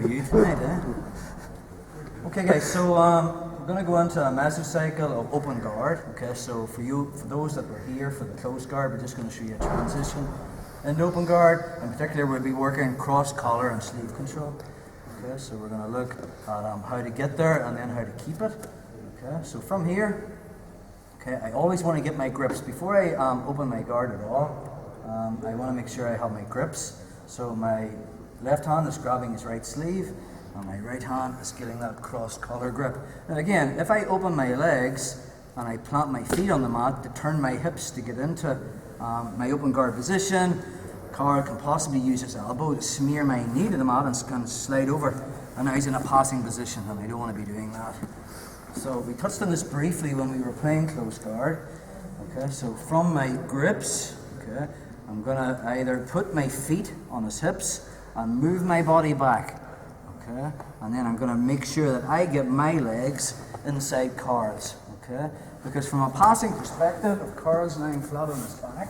with you tonight, eh? Okay guys, so we're going to go into a mesocycle of open guard. Okay, so for those that were here for the closed guard, we're just going to show you a transition in open guard. In particular, we'll be working cross collar and sleeve control. Okay, so we're going to look at how to get there and then how to keep it. Okay, so from here, okay, I always want to get my grips before I open my guard at all. I want to make sure I have my grips. So my left hand is grabbing his right sleeve, and my right hand is getting that cross collar grip. And again, if I open my legs and I plant my feet on the mat to turn my hips to get into my open guard position, Carl can possibly use his elbow to smear my knee to the mat and kind of slide over. And now he's in a passing position, and I don't want to be doing that. So we touched on this briefly when we were playing close guard. Okay, so from my grips, okay, I'm going to either put my feet on his hips and move my body back. Okay, and then I'm going to make sure that I get my legs inside Carl's. Okay, because from a passing perspective, if Carl's lying flat on his back,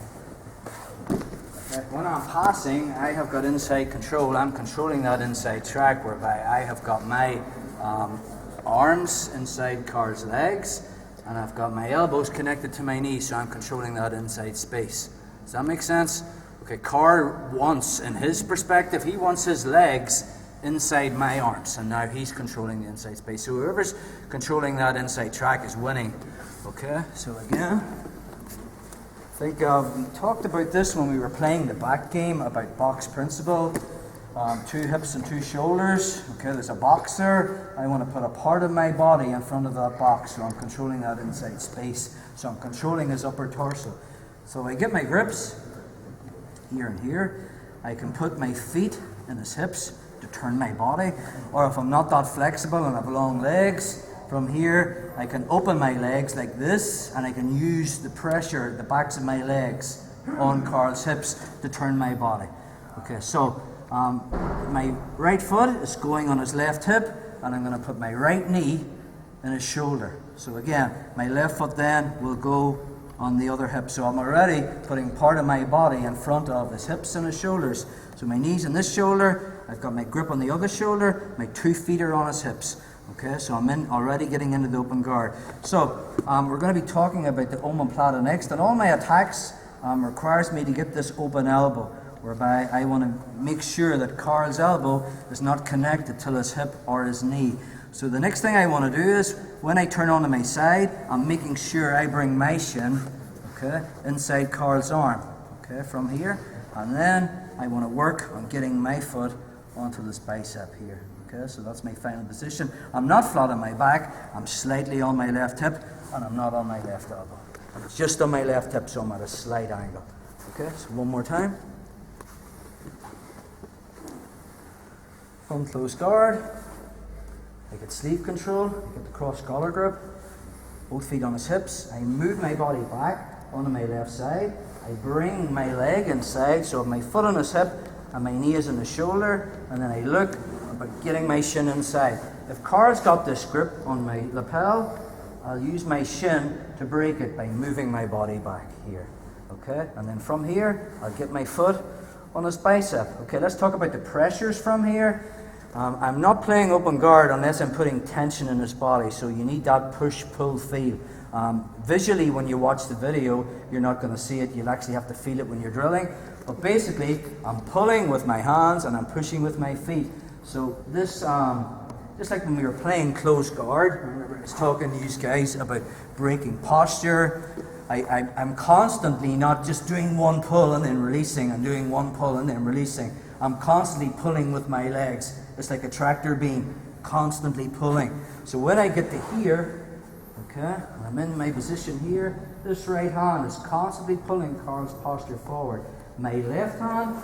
okay, when I'm passing, I have got inside control. I'm controlling that inside track, whereby I have got my arms inside Carl's legs, and I've got my elbows connected to my knees, so I'm controlling that inside space. Does that make sense? Okay, Carl wants, in his perspective, he wants his legs inside my arms, and now he's controlling the inside space. So whoever's controlling that inside track is winning. Okay, so again, I think we talked about this when we were playing the back game about box principle. 2 hips and 2 shoulders. Okay, there's a box there. I want to put a part of my body in front of that box, so I'm controlling that inside space. So I'm controlling his upper torso. So I get my grips here and here. I can put my feet in his hips to turn my body, or if I'm not that flexible and have long legs, from here I can open my legs like this, and I can use the pressure, the backs of my legs on Carl's hips to turn my body. Okay, so my right foot is going on his left hip, and I'm going to put my right knee in his shoulder. So again, my left foot then will go on the other hip. So I'm already putting part of my body in front of his hips and his shoulders. So my knee's in this shoulder, I've got my grip on the other shoulder, my 2 feet are on his hips. Okay, so I'm already getting into the open guard. So we're going to be talking about the omoplata next, and all my attacks requires me to get this open elbow, whereby I want to make sure that Carl's elbow is not connected to his hip or his knee. So the next thing I want to do is, when I turn onto my side, I'm making sure I bring my shin, okay, inside Carl's arm, okay, from here, and then I want to work on getting my foot onto this bicep here. Okay, so that's my final position. I'm not flat on my back, I'm slightly on my left hip, and I'm not on my left elbow. It's just on my left hip, so I'm at a slight angle. Okay, so one more time. From close guard, I get sleeve control, I get the cross collar grip, both feet on his hips. I move my body back onto my left side. I bring my leg inside, so I have my foot on his hip and my knee is on his shoulder, and then I look about getting my shin inside. If Carl's got this grip on my lapel, I'll use my shin to break it by moving my body back here. Okay, and then from here, I'll get my foot on his bicep. Okay, let's talk about the pressures from here. I'm not playing open guard unless I'm putting tension in his body, so you need that push-pull feel. Visually, when you watch the video, you're not going to see it. You'll actually have to feel it when you're drilling. But basically, I'm pulling with my hands and I'm pushing with my feet. So this, just like when we were playing close guard, remember I was talking to you guys about breaking posture. I'm constantly not just doing one pull and then releasing and doing one pull and then releasing. I'm constantly pulling with my legs. It's like a tractor beam, constantly pulling. So when I get to here, okay, and I'm in my position here, this right hand is constantly pulling Carl's posture forward. My left hand,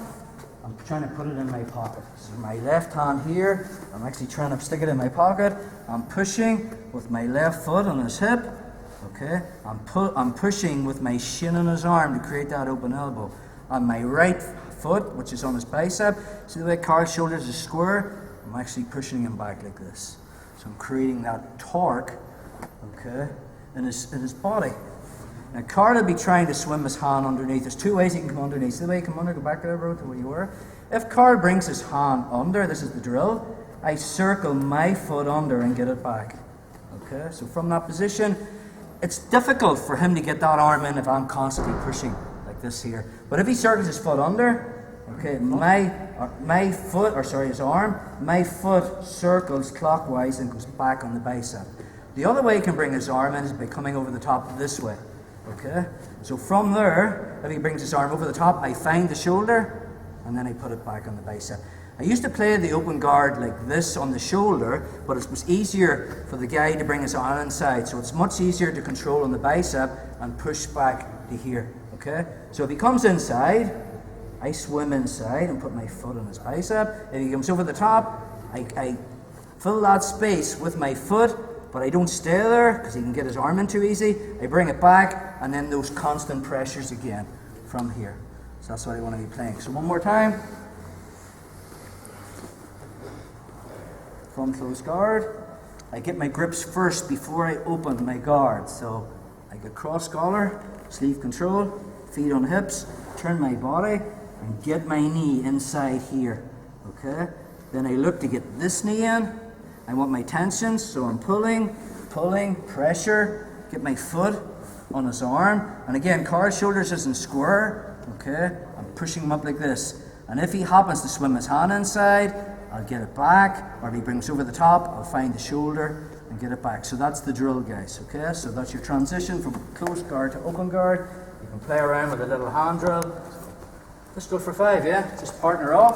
I'm trying to put it in my pocket. So my left hand here, I'm actually trying to stick it in my pocket. I'm pushing with my left foot on his hip. Okay, I'm pushing with my shin on his arm to create that open elbow. On my right foot, which is on his bicep, see the way Carl's shoulders are square? I'm actually pushing him back like this. So I'm creating that torque, okay, in his body. Now Carl will be trying to swim his hand underneath. There's 2 ways he can come underneath. See the way he can come under, go back there, bro, to where you were. If Carl brings his hand under, this is the drill, I circle my foot under and get it back. Okay, so from that position, it's difficult for him to get that arm in if I'm constantly pushing like this here. But if he circles his foot under, okay, my foot, or sorry, his arm, my foot circles clockwise and goes back on the bicep. The other way he can bring his arm in is by coming over the top this way. Okay, so from there, if he brings his arm over the top, I find the shoulder and then I put it back on the bicep. I used to play the open guard like this on the shoulder, but it was easier for the guy to bring his arm inside. So it's much easier to control on the bicep and push back to here. Okay? So if he comes inside, I swim inside and put my foot on his bicep. If he comes over the top, I fill that space with my foot, but I don't stay there because he can get his arm in too easy. I bring it back, and then those constant pressures again from here. So that's what I want to be playing. So one more time. From close guard, I get my grips first before I open my guard. So I get cross collar, sleeve control, feet on hips, turn my body, and get my knee inside here. Okay? Then I look to get this knee in. I want my tension, so I'm pulling, pressure, get my foot on his arm. And again, car shoulders isn't square. Okay? I'm pushing him up like this. And if he happens to swim his hand inside, I'll get it back, or if he brings over the top, I'll find the shoulder and get it back. So that's the drill, guys, okay? So that's your transition from close guard to open guard. You can play around with a little hand drill. Let's go for 5, yeah? Just partner off.